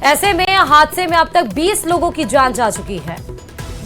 ऐसे में हादसे में अब तक 20 लोगों की जान जा चुकी है,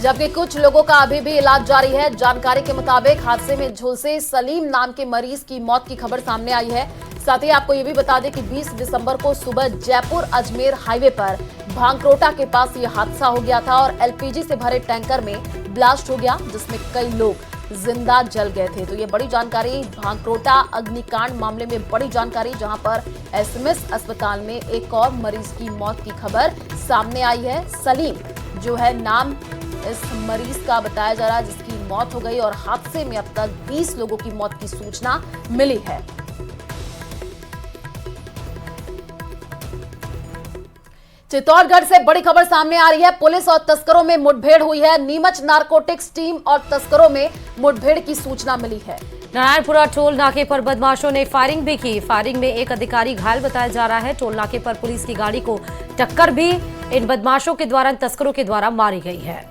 जबकि कुछ लोगों का अभी भी इलाज जारी है। जानकारी के मुताबिक हादसे में झुलसे सलीम नाम के मरीज की मौत की खबर सामने आई है। साथ ही आपको ये भी बता दें कि 20 दिसंबर को सुबह जयपुर अजमेर हाईवे पर भांगरोटा के पास ये हादसा हो गया था और एलपीजी से भरे टैंकर में ब्लास्ट हो गया, जिसमें कई लोग जिंदा जल गए थे। तो ये बड़ी जानकारी भांगरोटा अग्निकांड मामले में बड़ी जानकारी, जहां पर एसएमएस अस्पताल में एक और मरीज की मौत की खबर सामने आई है। सलीम जो है नाम इस मरीज का बताया जा रहा है, जिसकी मौत हो गई और हादसे में अब तक 20 लोगों की मौत की सूचना मिली है। चित्तौड़गढ़ से बड़ी खबर सामने आ रही है। पुलिस और तस्करों में मुठभेड़ हुई है। नीमच नारकोटिक्स टीम और तस्करों में मुठभेड़ की सूचना मिली है। नारायणपुरा टोल नाके पर बदमाशों ने फायरिंग भी की। फायरिंग में एक अधिकारी घायल बताया जा रहा है। टोल नाके पर पुलिस की गाड़ी को टक्कर भी इन बदमाशों के द्वारा तस्करों के द्वारा मारी गई है।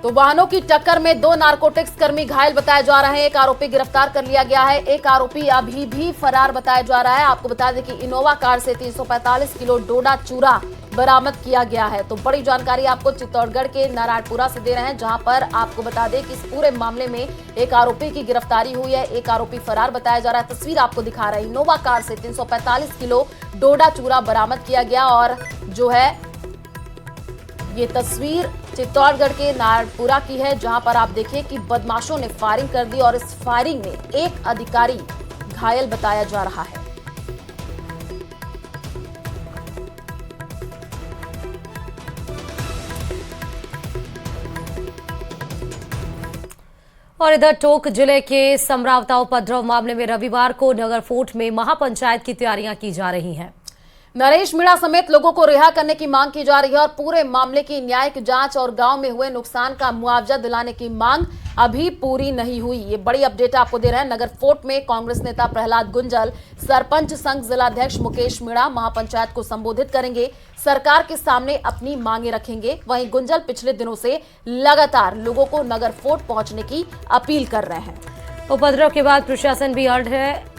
तो वाहनों की टक्कर में 2 नारकोटिक्स कर्मी घायल बताया जा रहा है। एक आरोपी गिरफ्तार कर लिया गया है। एक आरोपी अभी भी फरार बताया जा रहा है। आपको बता दें कि इनोवा कार से 345 किलो डोडा चूरा बरामद किया गया है। तो बड़ी जानकारी आपको चित्तौड़गढ़ के नारायणपुरा से दे रहे हैं, जहां पर आपको बता दें कि इस पूरे मामले में एक आरोपी की गिरफ्तारी हुई है। एक आरोपी फरार बताया जा रहा है। तस्वीर आपको दिखा रहा है, इनोवा कार से 345 किलो डोडा चूरा बरामद किया गया और जो है ये तस्वीर चित्तौड़गढ़ के नारायणपुरा की है, जहां पर आप देखिए कि बदमाशों ने फायरिंग कर दी और इस फायरिंग में एक अधिकारी घायल बताया जा रहा है। और इधर टोंक जिले के समरावता उपद्रव मामले में रविवार को नगर फोर्ट में महापंचायत की तैयारियां की जा रही हैं। नरेश मीणा समेत लोगों को रिहा करने की मांग की जा रही है और पूरे मामले की न्यायिक जांच और गांव में हुए नुकसान का मुआवजा दिलाने की मांग अभी पूरी नहीं हुई। ये बड़ी अपडेट आपको दे रहे हैं। नगर फोर्ट में कांग्रेस नेता प्रहलाद गुंजल, सरपंच संघ जिलाध्यक्ष मुकेश मीणा महापंचायत को संबोधित करेंगे, सरकार के सामने अपनी मांगे रखेंगे। वहीं गुंजल पिछले दिनों से लगातार लोगों को नगर फोर्ट पहुंचने की अपील कर रहे हैं। उपद्रव के बाद प्रशासन भी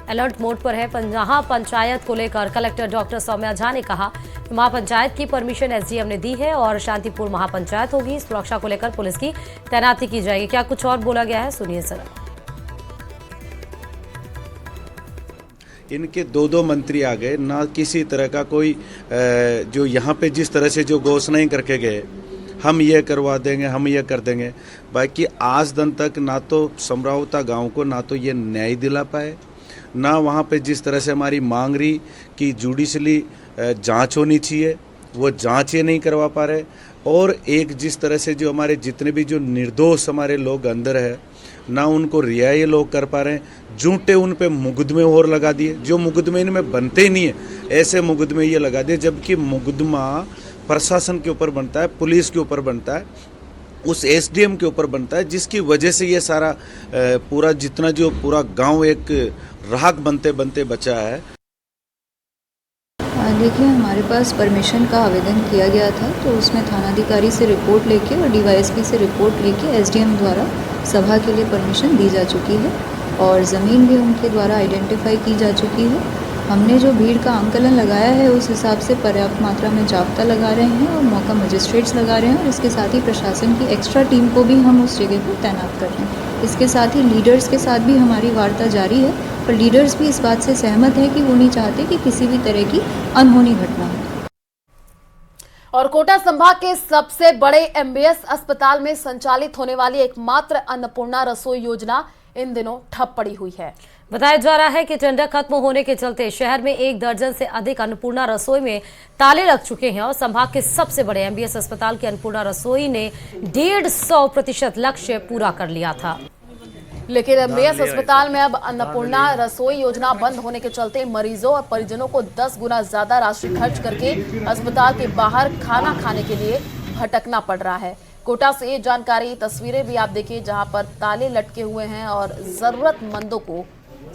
अलर्ट मोड पर है। जहां पंचायत को लेकर कलेक्टर डॉक्टर सौम्या झा ने कहा कि महापंचायत की परमिशन एसडीएम ने दी है और शांतिपूर्ण महापंचायत होगी। सुरक्षा को लेकर पुलिस की तैनाती की जाएगी। क्या कुछ और बोला गया है, सुनिए सर। इनके 2 मंत्री आ गए, ना किसी तरह का कोई जो यहाँ पे जिस तरह से जो घोषणाएं करके गए, हम ये करवा देंगे, हम ये कर देंगे, बाकी आज दिन तक ना तो समरावता गांव को ना तो ये न्याय दिला पाए, ना वहाँ पे जिस तरह से हमारी मांग रही कि जुडिशली जांच होनी चाहिए, वो जांच ये नहीं करवा पा रहे। और एक जिस तरह से जो हमारे जितने भी जो निर्दोष हमारे लोग अंदर है, ना उनको रिहा ये लोग कर पा रहे हैं। झूठे उन पे मुकदमे और लगा दिए, जो मुकदमे इनमें बनते ही नहीं है, ऐसे मुकदमे ये लगा दिए, जबकि मुकदमा प्रशासन के ऊपर बनता है, पुलिस के ऊपर बनता है, उस एसडीएम के ऊपर बनता है, जिसकी वजह से ये सारा पूरा जितना जो पूरा गांव एक राहत बनते बनते बचा है। देखिए, हमारे पास परमिशन का आवेदन किया गया था, तो उसमें थानाधिकारी से रिपोर्ट लेके और डीवाईएसपी से रिपोर्ट लेके एसडीएम द्वारा सभा के लिए परमिशन दी जा चुकी है और ज़मीन भी उनके द्वारा आइडेंटिफाई की जा चुकी है। हमने जो भीड़ का आंकलन लगाया है उस हिसाब से पर्याप्त मात्रा में जाब्ता लगा रहे हैं और मौका मजिस्ट्रेट्स लगा रहे हैं और इसके साथ ही प्रशासन की एक्स्ट्रा टीम को भी हम उस जगह पर तैनात कर रहे हैं। इसके साथ ही लीडर्स के साथ भी हमारी वार्ता जारी है, पर लीडर्स भी इस बात से सहमत है कि वो नहीं चाहते कि किसी भी तरह की अनहोनी घटना हो। और कोटा संभाग के सबसे बड़े एमबीएस अस्पताल में संचालित होने वाली एकमात्र अन्नपूर्णा रसोई योजना इन दिनों ठप पड़ी हुई है। बताया जा रहा है कि टेंडर खत्म होने के चलते शहर में 1 दर्जन से अधिक अन्नपूर्णा रसोई में ताले लग चुके हैं और संभाग के सबसे बड़े एमबीएस अस्पताल की अन्नपूर्णा रसोई ने 150% लक्ष्य पूरा कर लिया था। लेकिन एमबीएस अस्पताल में अब अन्नपूर्णा रसोई योजना बंद होने के चलते मरीजों और परिजनों को 10 गुना ज्यादा राशि खर्च करके अस्पताल के बाहर खाना खाने के लिए भटकना पड़ रहा है। कोटा से ये जानकारी, तस्वीरें भी आप देखिए, जहां पर ताले लटके हुए हैं और जरूरतमंदों को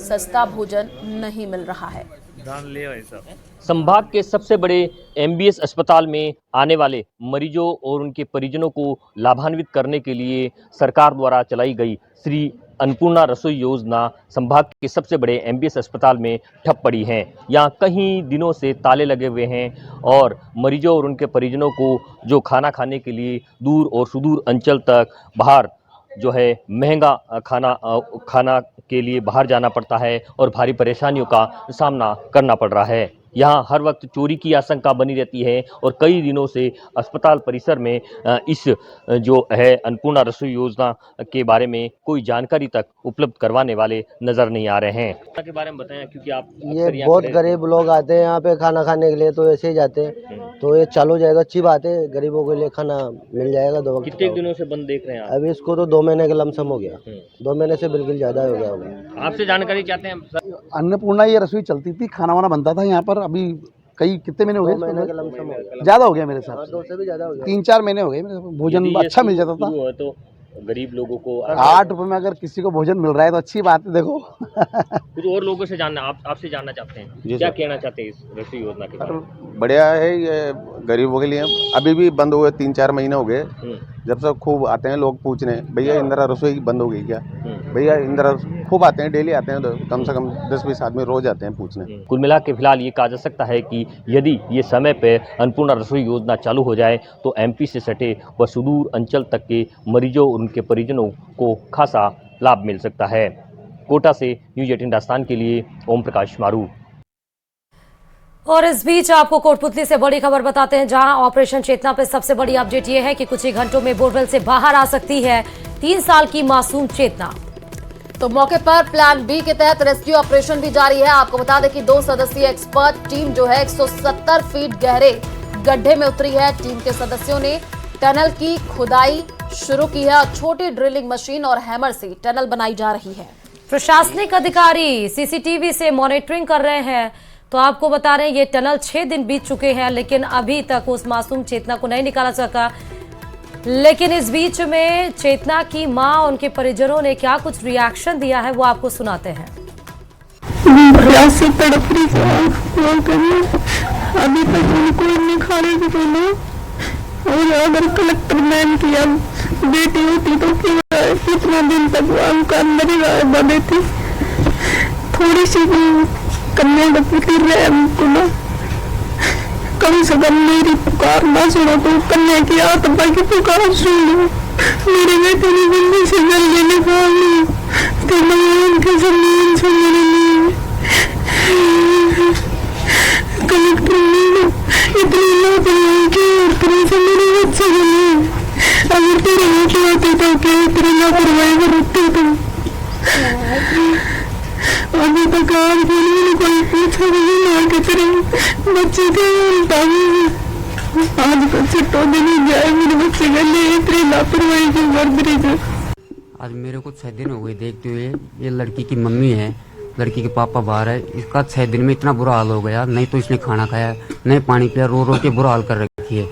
सस्ता भोजन नहीं मिल रहा है। संभाग के सबसे बड़े एमबीएस अस्पताल में आने वाले मरीजों और उनके परिजनों को लाभान्वित करने के लिए सरकार द्वारा चलाई गई श्री अन्नपूर्णा रसोई योजना संभाग के सबसे बड़े एमबीएस अस्पताल में ठप पड़ी है। यहाँ कई दिनों से ताले लगे हुए हैं और मरीजों और उनके परिजनों को जो खाना खाने के लिए दूर और सुदूर अंचल तक बाहर जो है महंगा खाना के लिए बाहर जाना पड़ता है और भारी परेशानियों का सामना करना पड़ रहा है। यहाँ हर वक्त चोरी की आशंका बनी रहती है और कई दिनों से अस्पताल परिसर में इस जो है अन्नपूर्णा रसोई योजना के बारे में कोई जानकारी तक उपलब्ध करवाने वाले नजर नहीं आ रहे हैं। के बारे में बताएं, क्योंकि आप ये बहुत गरीब लोग आते हैं यहाँ पे खाना खाने के लिए, तो ऐसे ही जाते हैं। तो ये चालू हो जाएगा, अच्छी बात है, गरीबों के लिए खाना मिल जाएगा 2 वक्त। कितने दिनों से बंद देख रहे हैं आप? अभी इसको तो 2 महीने का लमसम हो गया, 2 महीने से बिल्कुल ज्यादा हो गया होगा। आपसे जानकारी चाहते हैं सर। अन्नपूर्णा ये रसोई चलती थी, खाना वाना बनता था यहाँ पर। अभी कितने महीने हो 2 महीने का लमसम हो गया, ज्यादा हो गया मेरे साथ। 2 से भी ज्यादा हो गया, 3-4 महीने हो गए। भोजन अच्छा मिल जाता था तो गरीब लोगों को 8 रुपए में अगर किसी को भोजन मिल रहा है तो अच्छी बात है। देखो कुछ और लोगों से जानना आपसे जानना चाहते हैं, क्या कहना चाहते हैं इस रसोई योजना के बारे में? बढ़िया है ये गरीबों के लिए। अभी भी बंद हुए 3-4 महीने हो गए, जब से खूब आते हैं लोग पूछने, भैया इंदिरा रसोई बंद हो गई क्या? भैया इंदिरा खूब आते हैं, डेली आते हैं, तो कम से कम 10-20 आदमी रोज आते हैं पूछने। कुल मिला के फिलहाल ये कहा जा सकता है कि यदि ये समय पे अन्नपूर्णा रसोई योजना चालू हो जाए तो एमपी से सटे व सुदूर अंचल तक के मरीजों और उनके परिजनों को खासा लाभ मिल सकता है। कोटा से न्यूज़ 18 राजस्थान के लिए ओम प्रकाश मारू। और इस बीच आपको कोटपुतली से बड़ी खबर बताते हैं, जहां ऑपरेशन चेतना पे सबसे बड़ी अपडेट ये है कि कुछ ही घंटों में बोरवेल से बाहर आ सकती है 3 साल की मासूम चेतना। तो मौके पर प्लान बी के तहत रेस्क्यू ऑपरेशन भी जारी है। आपको बता दें कि 2 सदस्यीय एक्सपर्ट टीम जो है 170 फीट गहरे गड्ढे में उतरी है। टीम के सदस्यों ने टनल की खुदाई शुरू की है और छोटी ड्रिलिंग मशीन और हैमर से टनल बनाई जा रही है। प्रशासनिक अधिकारी सीसीटीवी से मॉनिटरिंग कर रहे हैं। तो आपको बता रहे हैं ये टनल 6 दिन बीत चुके हैं, लेकिन अभी तक उस मासूम चेतना को नहीं निकाला सका। लेकिन इस बीच में चेतना की मां, उनके परिजनों ने क्या कुछ रिएक्शन दिया है वो आपको सुनाते हैं। से तड़प रही अभी तक उनको निखारे की बोला, और अगर कलेक्टर मैम की अब बेटी होती तो कितना दिन तक उनका अंदर ही रह देती। थोड़ी सी कन्या का फिक्र रहे हमको ना, कम से कम मेरी पुकार ना सुनो तो कन्या की आत्मा की पुकार सुन लो। मेरे बेटे ने जल्दी से जल्दी निकाल ली तो मैं उनके जमीन से मेरे लिए कलेक्टर ने इतनी लापरवाही की और तेरे से मेरे बच्चे को नहीं। अगर तेरे बेटे होते तो क्या तेरी लापरवाही करते तो अभी तक आज भी मैंने कोई पूछा नहीं ना कि तेरे बच्चे थे उल्टा आज बच्चे तो नहीं जाए मेरे बच्चे के लिए इतनी लापरवाही की वर्द रही थी। आज मेरे को 6 दिन हो गए देखते हुए। ये लड़की की मम्मी है, लड़की के पापा बाहर है। इसका 6 दिन में इतना बुरा हाल हो गया, नहीं तो इसने खाना खाया नहीं पानी पिया, रो रो के बुरा हाल कर रखी है।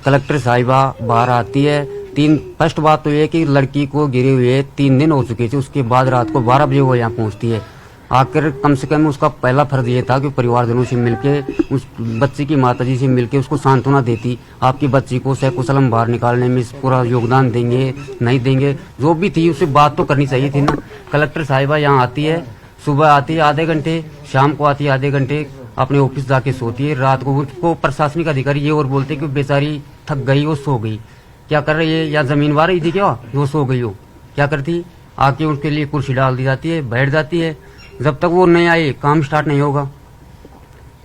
कलेक्टर साहिबा बाहर आती है। फर्स्ट बात तो ये कि लड़की को गिरे हुए 3 दिन हो चुके थे, उसके बाद रात को 12 बजे वो यहाँ पहुँचती है। आकर कम से कम उसका पहला फर्ज ये था कि परिवारजनों से मिलके उस बच्ची की माताजी से मिलके उसको सांत्वना देती। आपकी बच्ची को सकुशल हम बाहर निकालने में पूरा योगदान देंगे नहीं देंगे, जो भी थी उससे बात तो करनी चाहिए थी ना। कलेक्टर साहिबा यहाँ आती है, सुबह आती है आधे घंटे, शाम को आती है आधे घंटे, अपने ऑफिस जाके सोती है। रात को उसको प्रशासनिक अधिकारी ये और बोलते कि बेचारी थक गई, वो सो गई। क्या कर रही है? या जमीन वार रही थी क्या वो सो गई हो? क्या करती? आके उसके लिए कुर्सी डाल दी जाती है, बैठ जाती है। जब तक वो नहीं आए काम स्टार्ट नहीं होगा।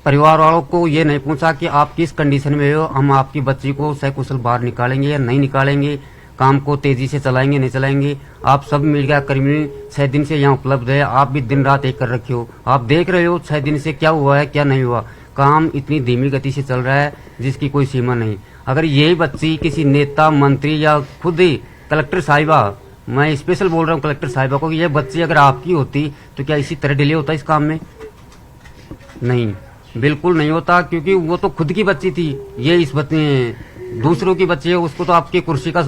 परिवार वालों को ये नहीं पूछा कि आप किस कंडीशन में हो, हम आपकी बच्ची को सकुशल बाहर निकालेंगे या नहीं निकालेंगे, काम को तेजी से चलाएंगे नहीं चलाएंगे। आप सब मीडिया कर्मी 6 दिन से यहाँ उपलब्ध है, आप भी दिन रात एक कर रखे हो, आप देख रहे हो 6 दिन से क्या हुआ है क्या नहीं हुआ। काम इतनी धीमी गति से चल रहा है जिसकी कोई सीमा नहीं। अगर यही बच्ची किसी नेता मंत्री या खुद ही कलेक्टर साहिबा, मैं स्पेशल बोल रहा हूँ कलेक्टर साहिबा को, ये बच्ची अगर आपकी होती तो क्या इसी तरह डिले होता इस काम में? नहीं, बिल्कुल नहीं होता, क्योंकि वो तो खुद की बच्ची थी। ये इस बच्चे दूसरों की बच्ची है, उसको तो आपकी कुर्सी का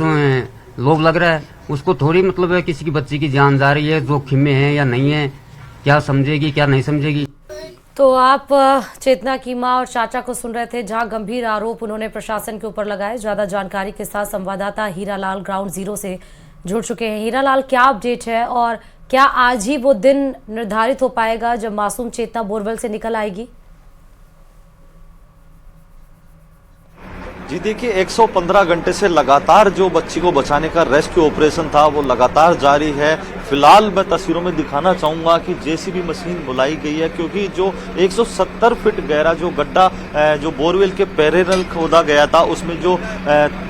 लोभ लग रहा है, उसको थोड़ी मतलब है किसी की बच्ची की जान जा रही है, जोखिम में है या नहीं है, क्या समझेगी क्या नहीं समझेगी। तो आप चेतना की मां और चाचा को सुन रहे थे, जहां गंभीर आरोप उन्होंने प्रशासन के ऊपर लगाए। ज्यादा जानकारी के साथ संवाददाता हीरालाल ग्राउंड जीरो से जुड़ चुके हैं। हीरालाल, क्या अपडेट है और क्या आज ही वो दिन निर्धारित हो पाएगा जब मासूम चेतना बोरवेल से निकल आएगी? जी देखिए, 115 घंटे से लगातार जो बच्ची को बचाने का रेस्क्यू ऑपरेशन था वो लगातार जारी है। फिलहाल मैं तस्वीरों में दिखाना चाहूंगा कि जेसीबी मशीन बुलाई गई है, क्योंकि जो 170 फीट गहरा जो गड्ढा जो बोरवेल के पैरेलल खोदा गया था, उसमें जो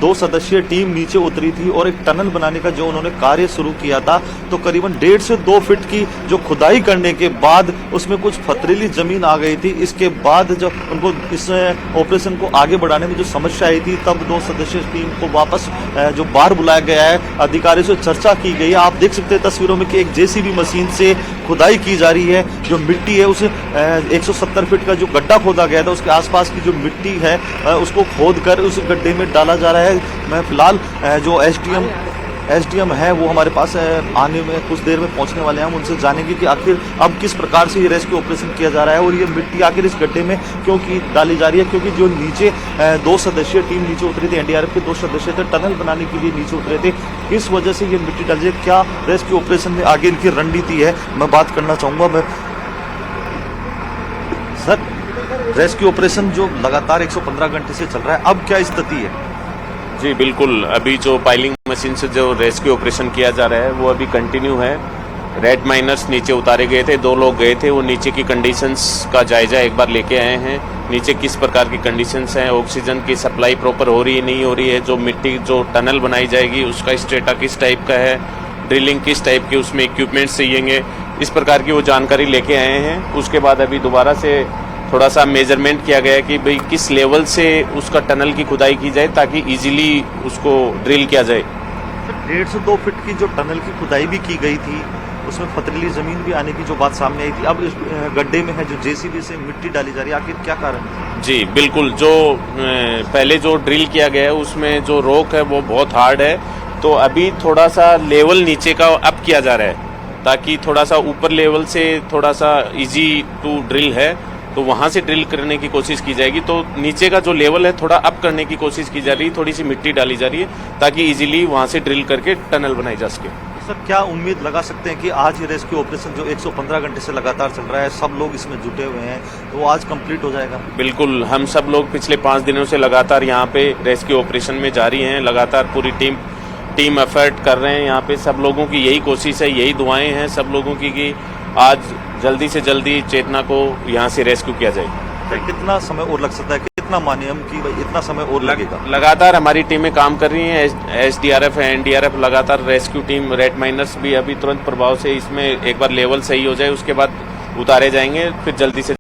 2 सदस्यीय टीम नीचे उतरी थी और एक टनल बनाने का जो उन्होंने कार्य शुरू किया था, तो करीबन 1.5 से 2 फीट की जो खुदाई करने के बाद उसमें कुछ पथरीली जमीन आ गई थी। इसके बाद जब उनको इस ऑपरेशन को आगे बढ़ाने में जो समस्या आई थी, तब 2 सदस्यीय टीम को वापस जो बाहर बुलाया गया है, अधिकारियों से चर्चा की गई है। आप देख सकते हैं तस्वीरों में कि एक जेसीबी मशीन से खुदाई की जा रही है। जो मिट्टी है उस 170 फीट का जो गड्ढा खोदा गया था, उसके आसपास की जो मिट्टी है उसको खोदकर उस गड्ढे में डाला जा रहा है। मैं फिलहाल जो एसडीएम है वो हमारे पास आने में कुछ देर में पहुंचने वाले हैं। हम उनसे जानेंगे कि आखिर अब किस प्रकार से ये रेस्क्यू ऑपरेशन किया जा रहा है और ये मिट्टी आखिर इस गड्ढे में क्यों की डाली जा रही है, क्योंकि जो नीचे 2 सदस्यीय टीम नीचे उतरी थी, एनडीआरएफ के 2 सदस्य थे, टनल बनाने के लिए नीचे उतरे थे। किस वजह से ये मिट्टी डाली है, क्या रेस्क्यू ऑपरेशन में आगे इनकी रणनीति है, मैं बात करना चाहूंगा। सर, रेस्क्यू ऑपरेशन जो लगातार 115 घंटे से चल रहा है, अब क्या स्थिति है? जी बिल्कुल, अभी जो पाइलिंग मशीन से जो रेस्क्यू ऑपरेशन किया जा रहा है वो अभी कंटिन्यू है। रेड माइनर्स नीचे उतारे गए थे, 2 लोग गए थे, वो नीचे की कंडीशंस का जायजा एक बार लेके आए हैं। नीचे किस प्रकार की कंडीशंस हैं, ऑक्सीजन की सप्लाई प्रॉपर हो रही है नहीं हो रही है, जो मिट्टी जो टनल बनाई जाएगी उसका स्टेटा किस टाइप का है, ड्रिलिंग किस टाइप की उसमें इक्विपमेंट्स चाहिएंगे, इस प्रकार की वो जानकारी लेके आए हैं। उसके बाद अभी दोबारा से थोड़ा सा मेजरमेंट किया गया है कि भाई किस लेवल से उसका टनल की खुदाई की जाए ताकि इजीली उसको ड्रिल किया जाए। 1.5 से 2 फीट की जो टनल की खुदाई भी की गई थी, उसमें पथरीली जमीन भी आने की जो बात सामने आई थी, अब इस गड्ढे में है जो जेसीबी से मिट्टी डाली जा रही है, आखिर क्या कारण है? जी बिल्कुल, जो पहले जो ड्रिल किया गया है उसमें जो रॉक है वो बहुत हार्ड है, तो अभी थोड़ा सा लेवल नीचे का अप किया जा रहा है ताकि थोड़ा सा ऊपर लेवल से थोड़ा सा इजी टू ड्रिल है, तो वहां से ड्रिल करने की कोशिश की जाएगी। तो नीचे का जो लेवल है थोड़ा अप करने की कोशिश की जा रही है, थोड़ी सी मिट्टी डाली जा रही है ताकि इजीली वहां से ड्रिल करके टनल बनाई जा सके। सर, क्या उम्मीद लगा सकते हैं कि आज ये रेस्क्यू ऑपरेशन जो 115 घंटे से लगातार चल रहा है, सब लोग इसमें जुटे हुए हैं, तो वो आज कंप्लीट हो जाएगा? बिल्कुल, हम सब लोग पिछले 5 दिनों से लगातार यहाँ पे रेस्क्यू ऑपरेशन में जारी हैं। लगातार पूरी टीम एफर्ट कर रहे हैं। यहाँ पे सब लोगों की यही कोशिश है, यही दुआएं हैं सब लोगों की कि आज जल्दी से जल्दी चेतना को यहाँ से रेस्क्यू किया जाए। कितना समय और लग सकता है, कितना माने हम कि भाई इतना समय और लगेगा? लगातार हमारी टीमें काम कर रही हैं, एसडीआरएफ है, एनडीआरएफ, लगातार रेस्क्यू टीम, रेड माइनर्स भी अभी तुरंत प्रभाव से इसमें एक बार लेवल सही हो जाए उसके बाद उतारे जाएंगे, फिर जल्दी से